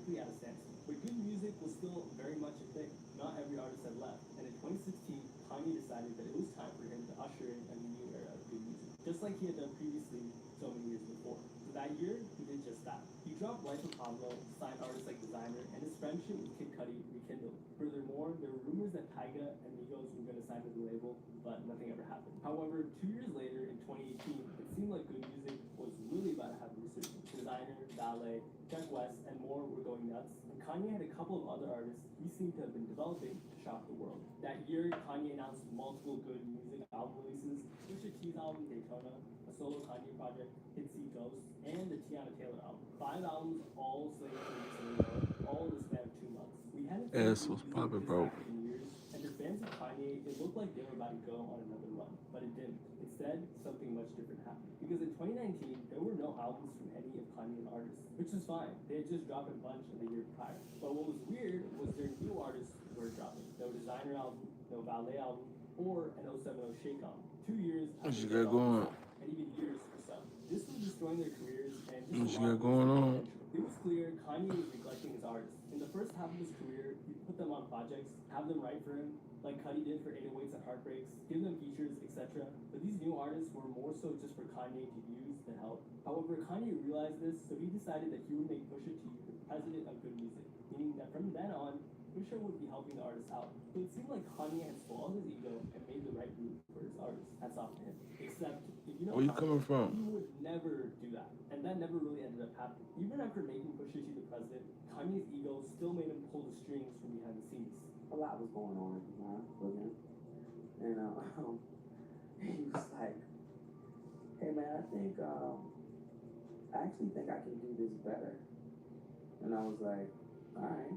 practically at a standstill. But good music was still very much a thing. Not every artist had left. And in 2016, Kanye decided that it was time for him to usher in a new era of good music, just like he had done previously so many years before. So that year, he did just that. He dropped Life of Pablo, signed artists like Designer, and his friendship with Kid Cudi rekindled. Furthermore, there were rumors that Tyga and Migos were going to sign to the label, but nothing ever happened. However, 2 years later, in 2018, it seemed like good music was really about to have a resurgence. Designer, Ballet, Jack West, and more were going nuts, and Kanye had a couple of other artists he seemed to have been developing to shock the world. That year, Kanye announced multiple good music album releases: Pusha T's album Daytona, a solo Kanye project, Hit See Ghost, and the Tiana Taylor album. 5 albums, all slated to release in New York, all in the span of 2 months. We hadn't seen Ass was music popping, this bro. active in years, and for fans of Kanye, it looked like they were about to go on another run, but it didn't. Instead, something much different happened. Because in 2019, there were no albums from any of Kanye's artists, which is fine. They had just dropped a bunch in the year prior. But what was weird was their new artists were dropping. No Designer album, no Ballet album, or an 070 Shake album. 2 years What after you they got going? and even years for some. This was destroying their careers and just What a you lot got of going on? it was clear Kanye was neglecting his artists. In the first half of his career, he'd put them on projects, have them write for him, like Cudi did for 808s and Heartbreaks, give them features, etc. But these new artists were more so just for Kanye to use than help. However, Kanye realized this, so he decided that he would make Pusha T the president of good music, meaning that from then on, Pusha would be helping the artists out. So it seemed like Kanye had swallowed his ego and made the right move for his artists. Hats off to him. Except, if you know Where you Kanye, coming from? he would never do that. And that never really ended up happening. Even after making Pusha T the president, Kanye's ego still made him pull the strings from behind the scenes. A lot was going on with him. And he was like, hey man, I actually think I can do this better. And I was like, all right.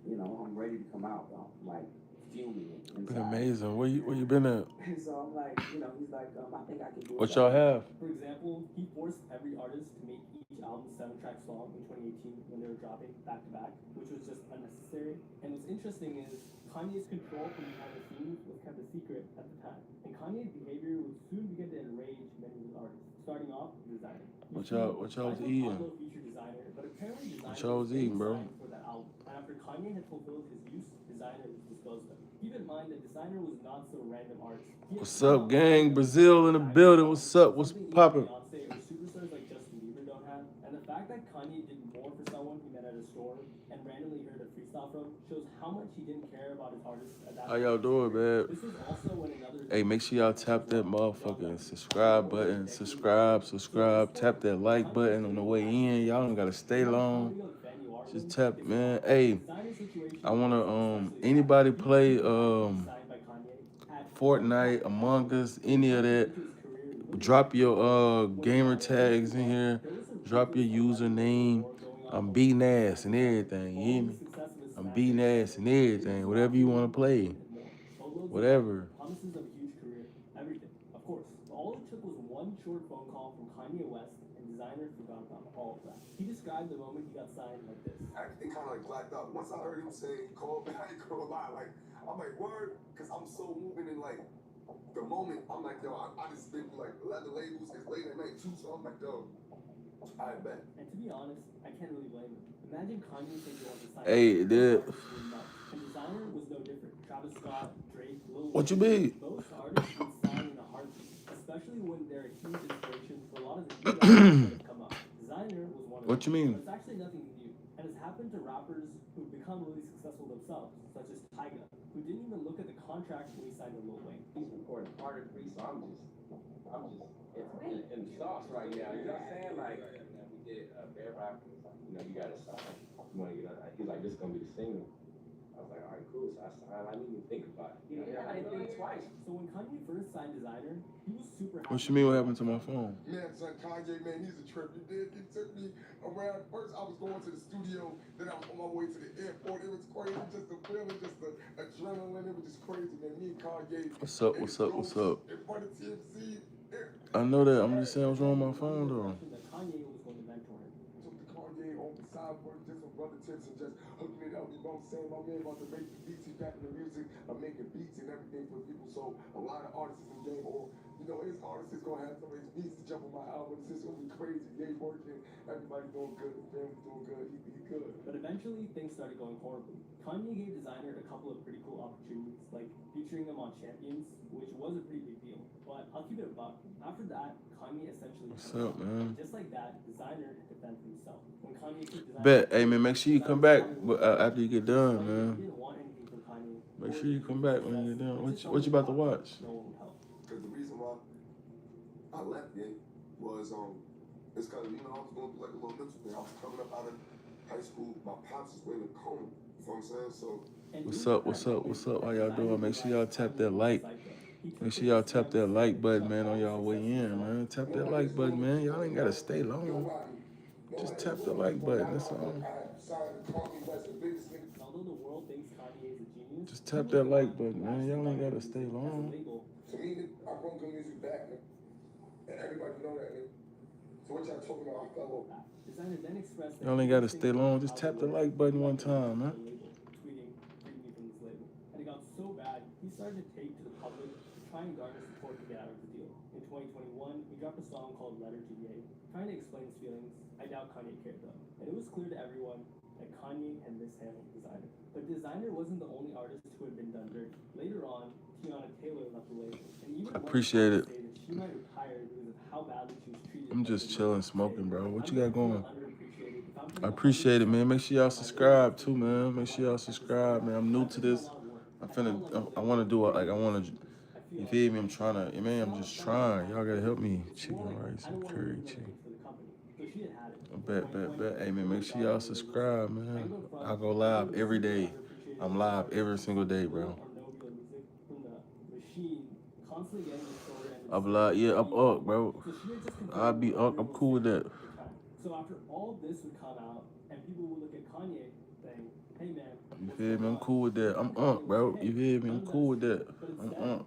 You know, I'm ready to come out, though. Like, fuming inside. Been amazing. Where you been at? And so I'm like, you know, he's like, I think I can do it. What y'all have? For example, he forced every artist to make each album 7 tracks long in 2018 when they were dropping back to back, which was just unnecessary. And what's interesting is Kanye's control from behind the scenes was kept a secret at the time. And Kanye's behavior would soon begin to enrage many of his artists. Starting off, Designer. What y'all was eating? Designer, but apparently Designer What y'all was eating, bro? for that album. And after Kanye had fulfilled his use, Designer was disposed of. Keep in mind that Designer was not some random artist. What's up, gang? Brazil in the building. What's up? What's poppin'? Beyonce or superstars like Justin Bieber don't have. And the fact that Kanye did more for someone he met at a store and randomly heard a freestyle from shows how much he didn't care about his artists at that How y'all doing, man? This was also when another Hey, make sure y'all tap that motherfucking subscribe button. Subscribe. Tap that like button on the way in. Y'all don't gotta stay long. Just tap, man. Hey, I wanna anybody play Fortnite, Among Us, any of that. Drop your gamer tags in here. Drop your username. I'm beating ass and everything. You hear me? I'm beating ass and everything. Whatever you wanna play. Whatever. Promises of a huge career, everything, of course. All it took was one short phone call from Kanye West, and Designer forgot about all of that. He described the moment he got signed like this. I actually kind of like blacked out. Once I heard him say he called me, I ain't gonna lie. Like, I'm like, word, because I'm so moving in like the moment. I'm like, yo, I just been like a lot of labels. It's late at night too, so I'm like, yo, I bet. And to be honest, I can't really blame him. Imagine Kanye said he wanted to sign. Hey, dude. And Designer was no different. Travis Scott, Drake, Lil What you mean? Most artists would sign in a heartbeat, especially when they're a huge inspiration for a lot of the new rappers that come up. Designer was one of them. What you mean? But it's actually nothing new, and it's happened to rappers who've become really successful themselves, such as Tyga, who didn't even look at the contract when he signed to Lil Wayne. He's recording part of 3, so I'm just, it's in the sauce right now. You know what I'm saying? Like, we did Bear Rappers, you know, you got to sign. You want to get on, he's like, this is going to be the single. I was like, all right, cool. So I signed. I didn't even think about it. You know, I didn't think twice. So when Kanye first signed Designer, he was super happy. What you mean? What happened to my phone? Man, son, Kanye, man, he's a trip. He took me around. First, I was going to the studio. Then I was on my way to the airport. It was crazy. Just the feeling, just the adrenaline. It was just crazy, man. Me and Kanye. What's up? In front of TMZ. I know that. I'm just saying what's wrong with my phone, though. That Kanye was going to mentor him. Took the Kanye on the side for just some brother tips and just hooking it up. You know what I'm saying? My man about to make the beats. He got in the music. I'm making beats and everything for people. So a lot of artists in the game or You know, his artist is gonna have some of his beats to jump on my album. It's just gonna be crazy. They working, everybody's doing good, the family's doing good, he good. But eventually, things started going horribly. Kanye gave Designer a couple of pretty cool opportunities, like featuring him on Champions, which was a pretty big deal. But I'll keep it a buck. After that, Kanye essentially... What's up, man? Just like that, Designer defended himself. When Kanye took Designer... Bet. Hey, man, make sure you come back after you get done, man. He didn't want anything from Kanye. Make sure you come back when you get done. What you about to watch? No one would help. Because the reason why I left it was, it's because, you know, I was going through like a little mental thing. I was coming up out of high school. My pops was in a coma. You know what I'm saying? So... What's up? How y'all doing? Make sure y'all tap that like. Make sure y'all tap that like button, man, on y'all way in, man. Tap that like button, man. Y'all ain't gotta stay long. Just tap the like button. That's all. Just tap that like button, man. Y'all ain't gotta stay long. So me, I brought good music back, man. And everybody know that, man. So what y'all talking about? I fell off. Y'all ain't gotta stay long. Just tap the like button one time, man. And it got so bad, he started to take to the public to try and garner support to get out of the deal. In 2021, he dropped a song called Letter to VA, trying to explain his feelings. I doubt Kanye cared though. And it was clear to everyone that Kanye had mishandled Designer. But Designer wasn't the only artist who had been done dirty. Later on, Taylor left the label. And even appreciate it. She might retire because of how badly she was treated. I'm just chilling, smoking, bro. What you got going? I appreciate it, man. Make sure y'all subscribe too, man. Make sure y'all subscribe, man. I'm new to this. I want to do it. Like, I want to, you feel me? I'm trying to, man, I'm just trying. Y'all got to help me. Chicken rice and curry chicken. Bet. Hey, man, make sure y'all subscribe, man. I go live every day. I'm live every single day, bro. I'm live. Yeah, I'm up, bro. I'll be up. I'm cool with that. So after all this would come out, and people would look at Kanye saying, hey man, you feel me? I'm cool with that. I'm up, bro. You feel me? I'm cool with that. I'm up.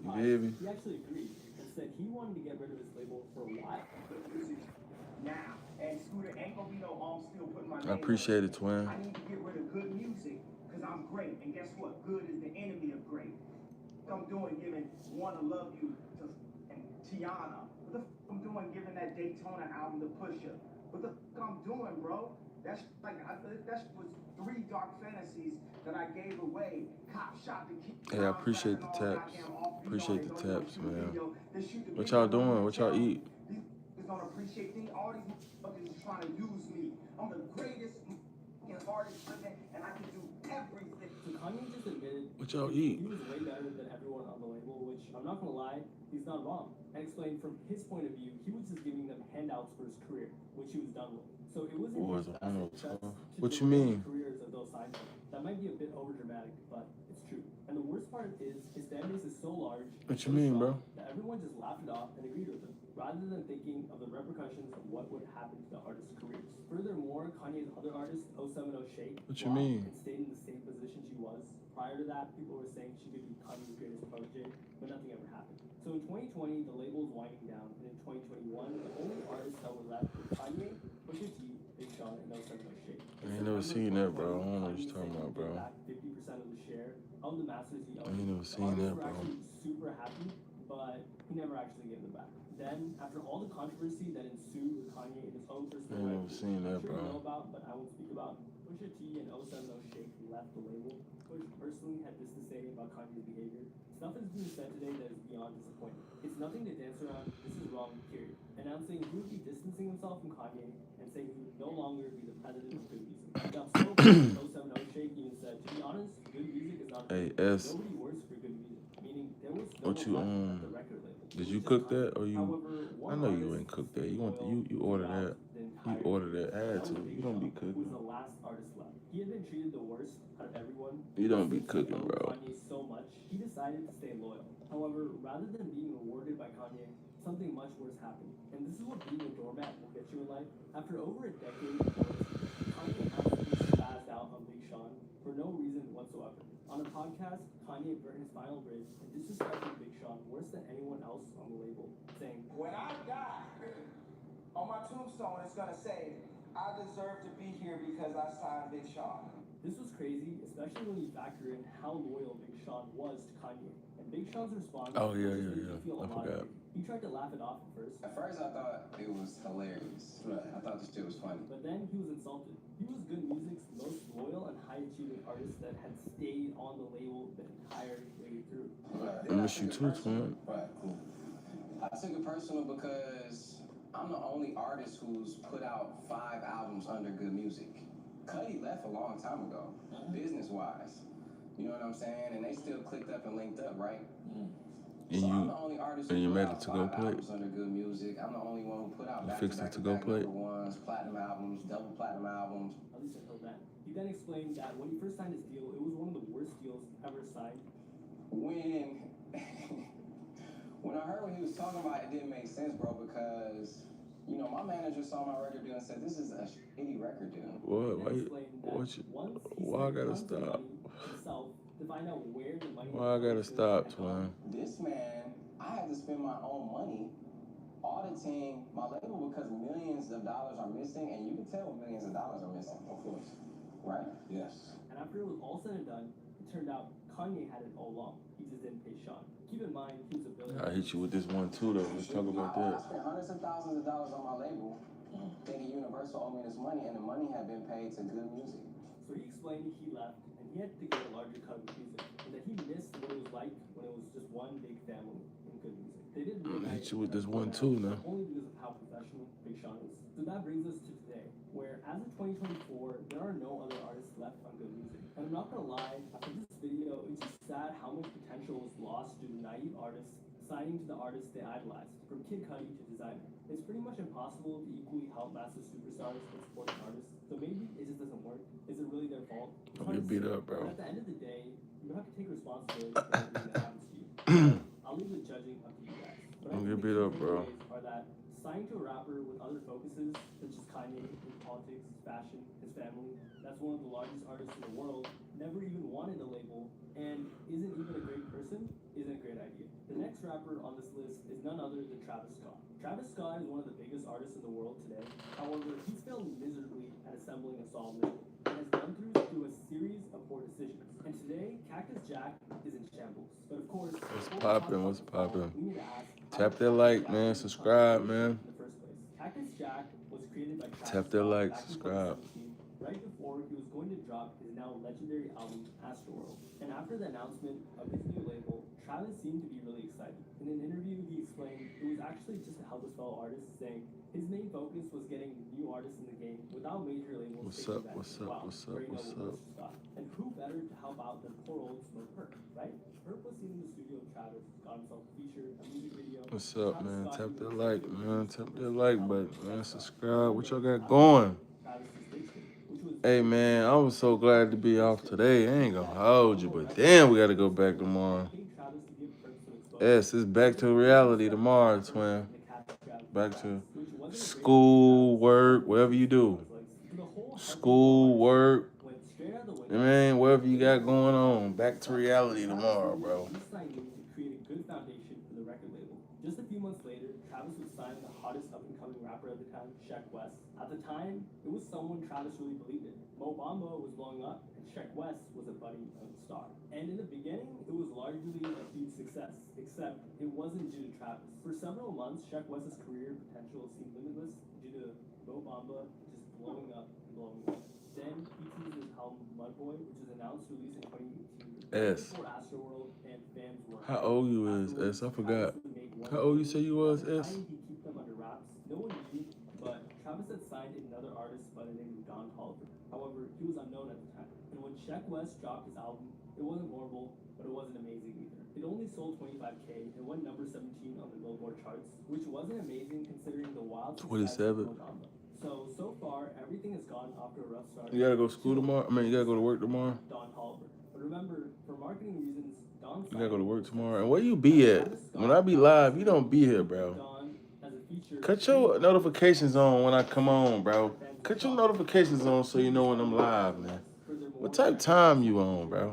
You feel me? He actually agreed and said he wanted to get rid of his label for a while. Now, and Scooter ain't gonna be no still putting my name. I appreciate it, twin. I need to get rid of good music, because I'm great. And guess what? Good is the enemy of great. What I'm doing giving Wanna Love You to and Tiana. What the f I'm doing giving that Daytona album to Pusha? What the f I'm doing, bro? That's like that was 3 dark fantasies that I gave away. Cop shot the kid. Hey, I appreciate the taps. Appreciate the taps, man. What y'all doing? What y'all eat? These don't appreciate things. All these motherfuckers is trying to use me. I'm the greatest artist living, and I can do everything. So Kanye just admitted what y'all eat? He was way better than everyone on the label, which I'm not gonna lie, he's not wrong. And explained from his point of view, he was just giving them handouts for his career, which he was done with. So it wasn't what you mean? Careers of those side notes. That might be a bit overdramatic, but it's true. And the worst part is his fan base is so large. What you mean, bro? That everyone just laughed it off and agreed with him, rather than thinking of the repercussions of what would happen to the artists' careers. Furthermore, Kanye's other artist, 070 Shake, what you mean? And stayed in the same position she was. Prior to that, people were saying she could be Kanye's greatest protege, but nothing ever happened. So in 2020, the label was winding down, and in 2021, the only artists that were left were Kanye, Pusha T, Big Sean, and 070 Shake. I ain't never seen that, bro. I don't know what you're talking about, bro. 50% of the share of the masters he owned. I ain't never seen that, bro. Super happy, but he never actually gave them back. Then, after all the controversy that ensued with Kanye in his own personal life, I ain't never seen that, bro. Know about, but I won't speak about. Pusha T and 070 Shake left the label. Push personally had this to say about Kanye's behavior. Stuff is being said today that is beyond disappointing. It's nothing to dance around. This is wrong, period. Announcing he would be distancing himself from Kanye and saying he would no longer be the president of good music. Now, so 070 Shake even said, to be honest, good music is not hey, nobody works for good music. Meaning there was no what you at the record label. Did you cook that or you? I know you ain't cooked that. You ordered that. You ordered that. I had to. You don't be cooking. Was the last artist left. He had been treated the worst out of everyone. You don't be cooking, bro. Kanye so much, he decided to stay loyal. However, rather than being rewarded by Kanye, something much worse happened. And this is what being a doormat will get you in life. After over a decade of course, Kanye absolutely spazzed out on Big Sean for no reason whatsoever. On a podcast, Kanye burned his final bridge and disrespected Big Sean worse than anyone else on the label, saying, when I die, on my tombstone it's gonna say, I deserve to be here because I signed Big Sean. This was crazy, especially when you factor in how loyal Big Sean was to Kanye. And Big Sean's response Oh, yeah, just yeah, made me yeah. feel a I lot of forgot. hate. He tried to laugh it off at first, At first, I thought it was hilarious. I thought the shit was funny. but then he was insulted. He was Good Music's most loyal and high-achieving artist that had stayed on the label the entire way through. I miss you too, twin. Right, cool. I took it personal because I'm the only artist who's put out 5 albums under Good Music. Cudi left a long time ago, business-wise. You know what I'm saying? And they still clicked up and linked up, right? And So I'm you the only artist and who you put made out it to go 5 play. albums under Good Music. I'm the only one who put out You fixed it to go back-to-back play. number ones, platinum albums, double platinum albums. At least until then. He then explained that when he first signed his deal, it was one of the worst deals ever signed. When when I heard what he was talking about, it didn't make sense, bro, because you know my manager saw my record deal and said this is a shitty record deal. What? Why? He You, explained that what? You, once he why I spent gotta tons of stop? money himself to find out where the money Why I gotta was stop, had twin? gone. This man, I had to spend my own money auditing my label because millions of dollars are missing, and you can tell when millions of dollars are missing, of course, right? Yes. And after it was all said and done, it turned out Kanye had it all along. He just didn't pay Sean. Keep in mind, he was a billionaire. I hit you with this one too, though. Let's talk about I that. spent hundreds of thousands of dollars on my label, thinking Universal owed me this money, and the money had been paid to Good Music. So he explained he left and he had to get a larger cut of music, and that he missed what it was like when it was just one big family in Good Music. They didn't I'm gonna reunite hit you with this until one now, too now. only because of how professional Big Sean is. So that brings us to today, where as of 2024, there are no other artists left on Good Music. And I'm not gonna lie, after this video, it's just sad how much potential was lost due to naive artists signing to the artists they idolized, from Kid Cudi to designer. It's pretty much impossible to equally help massive superstars and supporting artists. So maybe it just doesn't work. Is it really their fault? It's Don't hard get to beat say, up, bro. but at the end of the day, you have to take responsibility for everything that happens to you. I'll leave the judging up to you guys. But Don't I get think beat the up, key bro. takeaways are that signing to a rapper with other focuses, such as Kanye in politics, fashion, his family, that's one of the largest artists in the world, never even wanted a label, and isn't even a great person, isn't a great idea. The next rapper on this list is none other than Travis Scott. Travis Scott is one of the biggest artists in the world today. However, he's failed miserably at assembling a solid label and has gone through a series of poor decisions. And today, Cactus Jack is in shambles. But of course, What's before we talk poppin'? about What's the fall, poppin'? we need to ask, how Tap did that Cactus like, Jack man. become Subscribe, in man. the first place? Cactus Jack was created by Travis Tap that Scott like, back in subscribe. 2017, right before he was going to drop his now legendary album, Astroworld. And after the announcement of his new label, Travis seemed to be really excited. In an interview, he explained it was actually just to help his fellow artists, saying his main focus was getting new artists in the game without major labels What's taking up, that what's as up, well. what's up, Already know what's what up? Mr. Scott. And who better to help out than poor old Smoke Perp, right? Perp was seen in the studio with Travis, got himself a feature, a music video. What's up, Travis man? Scott Tap even that was like, able to man. release Tap his that first like album, button, Red man. Stuff. Subscribe. What y'all got Travis going? Travis just ditched it, which was Hey, man, I was so glad to be off today. I ain't gonna hold you, but damn, we gotta go back tomorrow. Yes, it's back to reality tomorrow, twin. Back to school, work, whatever you do. School, work, I mean, whatever you got going on. Back to reality tomorrow, bro. He signed him to create a good foundation for the record label. Just a few months later, Travis would sign the hottest up-and-coming rapper at the time, Sheck West. At the time, it was someone Travis really believed in. Mo Bamba was blowing up, and Sheck West was a budding star. And in the beginning, it was largely a huge success, except it wasn't due to Travis. For several months, Sheck West's career potential seemed limitless due to Mo Bamba just blowing up and blowing up. Then he teased his album Mudboy, which is announced to release in 2018. S. Before Astroworld, and fans were How old you is, S? I forgot. How old you say you was, S? He'd keep them under wraps. No one knew, but Travis had signed another artist by the name of Don Toliver. However, he was unknown at the time. And when Sheck West dropped his album, it wasn't horrible, but it wasn't amazing either. It only sold 25K and went number 17 on the Billboard charts, which wasn't amazing considering the wild success of 27. Mo Bamba. So far, everything has gone after a rough start. You gotta go to school tomorrow? I mean, you gotta go to work tomorrow? Don Toliver. But remember, for marketing reasons, Don You gotta go to work tomorrow. And where you be at? When I be live, you don't be here, bro. Cut your notifications on when I come on, bro. Cut your notifications on so you know when I'm live, man. What type time you on, bro?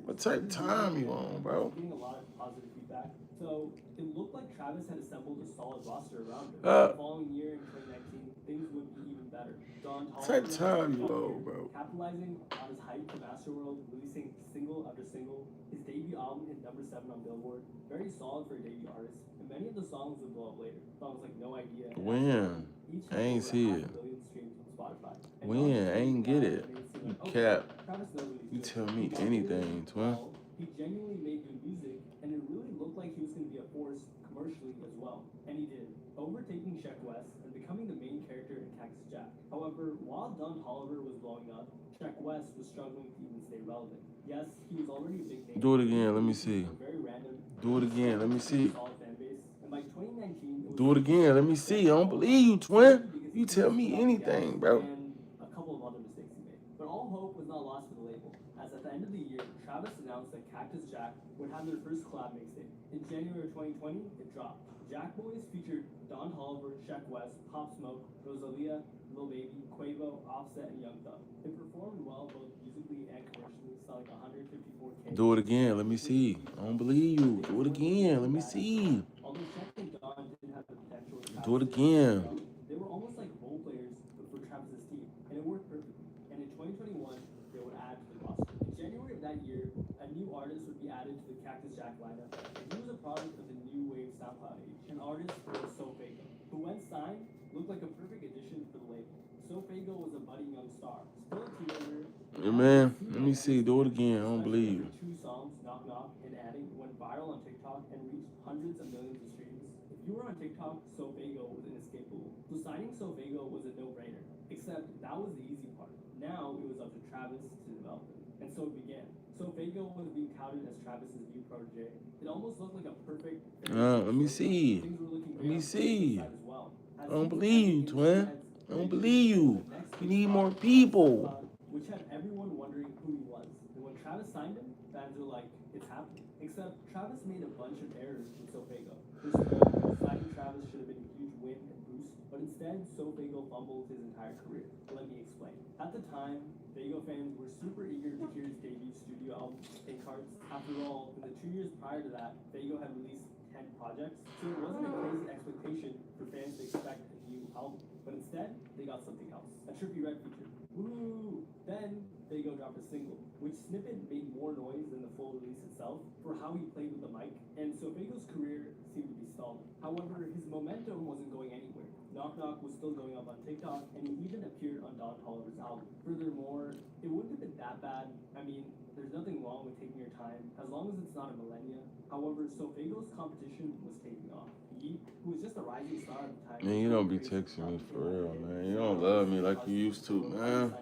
What type time you on, bro? Getting a lot of positive feedback. So it looked like Travis had assembled a solid roster around him. Uh. The following year in 2019, things would be even better. Don Type Toliver time you old, bro. capitalizing on his hype from Astroworld, releasing single after single. His debut album hit #7 on Billboard, very solid for a debut artist, and many of the songs would blow up later. Songs like No Idea and When? each I had ain't over see half it. a billion streams on Spotify. And When? Don I just ain't made get the it. album and it seemed You like, okay, cap. Travis knows what he's You doing. tell He me marketed anything, twin. well, he genuinely made good music, and it really looked like he was going to be a force commercially as well. And he did, overtaking Sheck West and becoming the main character in Cactus Jack. However, while Don Toliver was blowing up, Sheck West was struggling to even stay relevant. Yes, he was already a big name. Do it again. Let me see. Very random. Do it again. Let me see. Solid fan base. And by 2019, it was Do it again. Let me see. I don't believe you, twin. You tell me anything, bro. and a couple of other mistakes he made. But all hope was not lost for the label, as at the end of the year, Travis announced that Cactus Jack would have their first collab mixtape. In January 2020, it dropped. Jack Boys featured Don Toliver, Sheck West, Pop Smoke, Rosalia, Lil Baby, Quavo, Offset, and Young Thug. It performed well both musically and commercially, selling 154K. Do it again. Let me see. I don't believe you. Do it again. Let me see. Although Sheck and Don didn't have the potential of Do it Travis' again. they were almost like role players for Travis's team, and it worked perfectly. And in 2021, they would add to the roster. In January of that year, a new artist would be added to the Cactus Jack lineup, and he was a product of the new wave SoundCloud age. An artist named SoFago, who when signed, looked like a perfect addition for the label. SoFago was a budding young star, still a teenager. Hey, man, let me see. Do it again. I don't believe you. Two songs, Knock Knock and Adding, went viral on TikTok and reached hundreds of millions of streams. If you were on TikTok, SoFago was inescapable. So signing SoFago was a no-brainer, except that was the easy part. Now it was up to Travis to develop it, and so it began. SoFago was being touted as Travis's new protege. It almost looked like a perfect. Let me see. Things were looking Let me great on see. Travis's side as well. I don't believe you, twin. I don't believe you. We need more people. Which had everyone wondering who he was. And when Travis signed him, fans were like, it's happening. Except Travis made a bunch of errors with SoFago. First of all, signing Travis should have been a huge win and boost, but instead, SoFago fumbled his entire career. Let me explain. At the time, Fago fans were super eager to hear his debut studio album, Pink Hearts. After all, in the 2 years prior to that, Fago had released 10 projects, so it wasn't a crazy expectation for fans to expect a new album. But instead, they got something else. A Trippie Redd feature. Woo! Then, Fago dropped a single, which snippet made more noise than the full release itself for how he played with the mic, and so Fago's career seemed to be stalled. However, his momentum wasn't going anywhere. Knock Knock was still going up on TikTok, and he even appeared on Don Toliver's album. Furthermore, it wouldn't have been that bad. I mean, there's nothing wrong with taking your time, as long as it's not a millennia. However, Fago's competition was taking off. Yeet, who was just a rising star at the time. Man, you don't be texting me for real, man. You don't love me like you used to, man.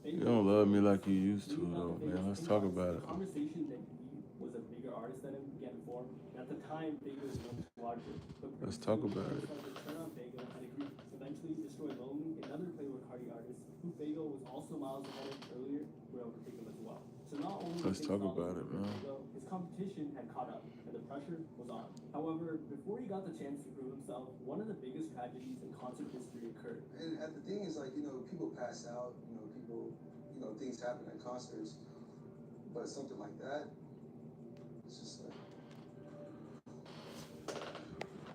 You don't love me like you used to, though, man. Let's talk about it. The conversation that he was a bigger artist than him began to form. At the time, Fago was much larger. Let's talk about it. Turn on Fago and agreed. Eventually, Destroy Lonely, another Playboy Cardi artist, who Fago was also miles ahead of earlier, would overtake him as well. So not only Let's talk about it, man. his competition had caught up, and the pressure was on. However, before he got the chance to prove himself, one of the biggest tragedies in concert history occurred. And the thing is, like, people pass out, people, things happen at concerts, but something like that, it's just like.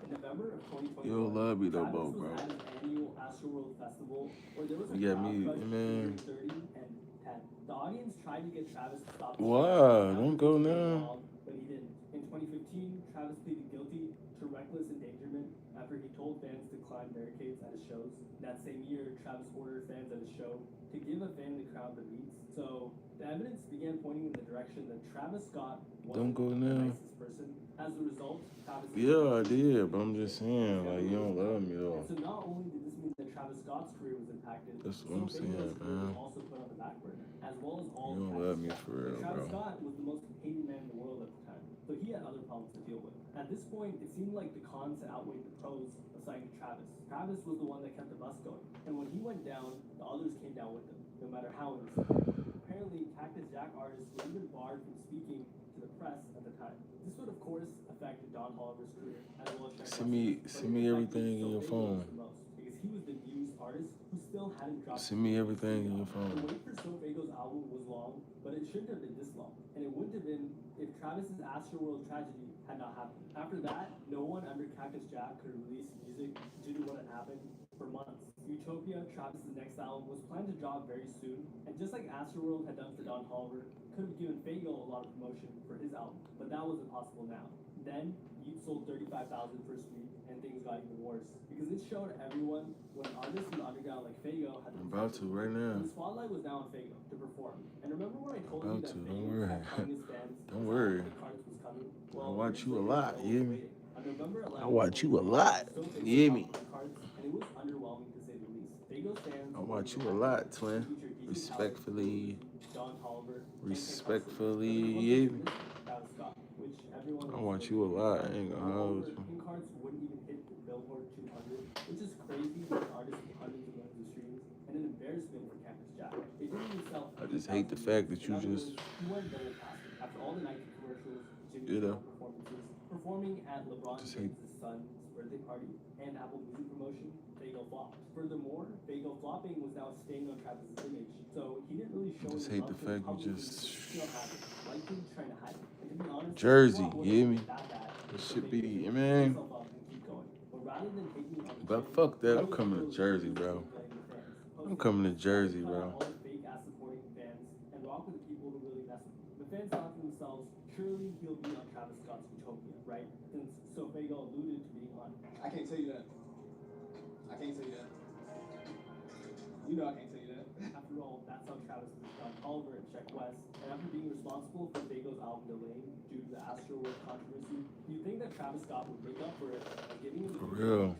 In November of 2021, You don't love me though, Travis bro. was at his annual Astroworld Festival, where there was a You got crowd me, crush man. between 30 and 10. The audience tried to get Travis to stop. Why? Don't go now. But he didn't. In 2015, Travis pleaded guilty to reckless endangerment after he told fans to climb barricades at his shows. That same year, Travis ordered fans at his show to give a fan in the crowd the beats. So the evidence began pointing in the direction that Travis Scott wasn't Don't go the now. nicest person. As a result, Travis. Yeah, I did, but I'm just saying, like, you don't love me, though. So not only did this mean that Travis Scott's career was impacted, That's what I'm saying, Fago's career man. was also put on the back burner, as well as all. You don't Travis love me Scott. for real, Travis bro. Scott was the most hated man in the world at the time, so he had other problems to deal with. At this point, it seemed like the cons had outweighed the pros of signing Travis. Travis was the one that kept the bus going, and when he went down, the others came down with him, no matter how innocent. Apparently, Cactus Jack artists were even barred from speaking to the press at the time. This would, of course, affect Don Toliver's career, as well as Send me everything in your phone. Because he was the newest artist who still hadn't dropped. Send me everything in your The phone. wait for SoFago's album was long, but it shouldn't have been this long. And it wouldn't have been if Travis's Astroworld tragedy had not happened. After that, no one under Cactus Jack could release music due to what had happened for months. Utopia, Travis's next album, was planned to drop very soon, and just like Astroworld had done for Don Toliver, could have given Fago a lot of promotion for his album, but that wasn't possible now. Then, Yeet sold 35,000 first week, and things got even worse, because it showed everyone when artists in the underground like Fago had I'm about to right now. the spotlight was now on Fago to perform. And remember when I told you About that to, Fago don't worry. kept telling his fans Don't worry. the Cards was coming? I watch you a lot, you hear me? On November 11th, I watch you a lot, you hear me? Cards, and it was underwhelming to say the least. Fago's fans I watch you a lot, twin. Respectfully, Don Toliver, respectfully, you hear me? Travis Scott, which everyone I watch you a lot, I ain't gonna hold you. King Cards wouldn't even hit the Billboard 200, which is crazy for an artist with hundreds of millions of streams, and an embarrassment for Campus Jack. It didn't even sell. I just hate the fact that you just, He went double plastic after all the Nike commercials, Jimmy You know. Kimmel performances, performing at LeBron Just hate- James' son's birthday party, and Apple Music promotion. Fago flopped. Furthermore, Fago flopping was now staying on Travis's image, so he didn't really show. just his hate love the for fact you publicly, just- but still had it, likely trying to hide it. And to be honest, Jersey, the flop you hear me? wasn't that bad. This So should Fago be, picked man. himself up and keep going. But rather than taking it on the But chin, fuck that, I'm Fago coming to chose Jersey, bro. to blame the fans. I'm coming to Jersey, Cut out bro. all the fake ass supporting fans and rock with the people who really mess with him. The fans thought to themselves, surely he'll be on Travis Scott's Utopia, right? Since Fago alluded to being on. I can't tell you that. I can't tell you that. You know I can't tell you that. After all, that's how Travis pushed Don Toliver and Check West, and after being responsible for Fago's album delaying due to the Astroworld controversy, you think that Travis Scott would make up for it by giving him the For Utopia, real.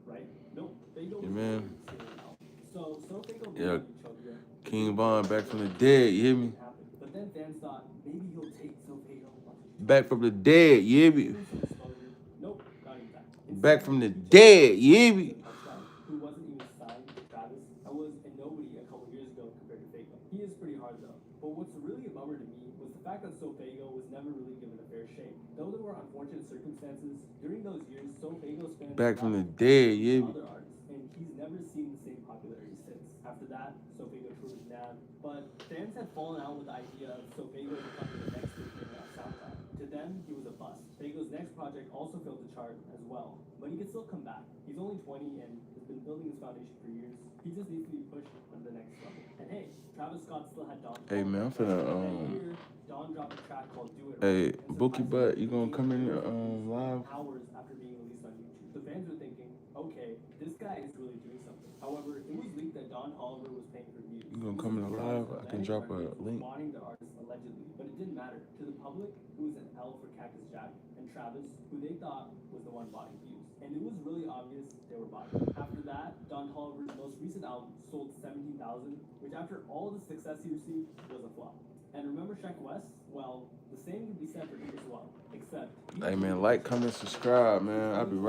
right? Nope, Fago Yeah, was man. already singing out. So Fago Yeah. being on Utopia. King Von back from the dead, you hear me? Happened. But then fans thought maybe he'll take Fago. Back from the dead, you hear me? Nope, not even that. Back from the dead, you hear me? Who wasn't even signed to Travis and was a nobody a couple years ago compared to Fago. He is pretty hard though. But what's really a bummer to me was the fact that Fago was never really given a fair shake. Though there were unfortunate circumstances, during those years, Fago spent Back from the dead, you hear me? other artists, and he's never seen the same popularity since. After that, Fago truly nabbed. But fans had fallen out with the idea of Fago becoming the next big thing on SoundCloud. To them, he was a bust. Fago's next project also failed to chart as well, but he could still come back. He's only 20 and has been building his foundation for years. He just needs to be pushed to the next level. And hey, Travis Scott still had Don. Hey, man, I'm finna, That year, Don dropped a track called Do It Hey, Right, and Bookie Butt, you gonna come in surprisingly, live? hours after being released on YouTube. The fans were thinking, okay, this guy is really doing something. However, it was leaked that Don Toliver was paying for views. You gonna come in live? I can drop a link. Wanting the artist allegedly, but it didn't matter. To the public, it was an L for Cactus Jack and Travis, who they thought was the one buying views. And it was really obvious they were buying. After that, Don Toliver's most recent album sold 17,000, which after all the success he received was a flop. And remember Check West? Well, the same could be said for him as well. Except Hey, man, like, comment, subscribe, man. I'll be right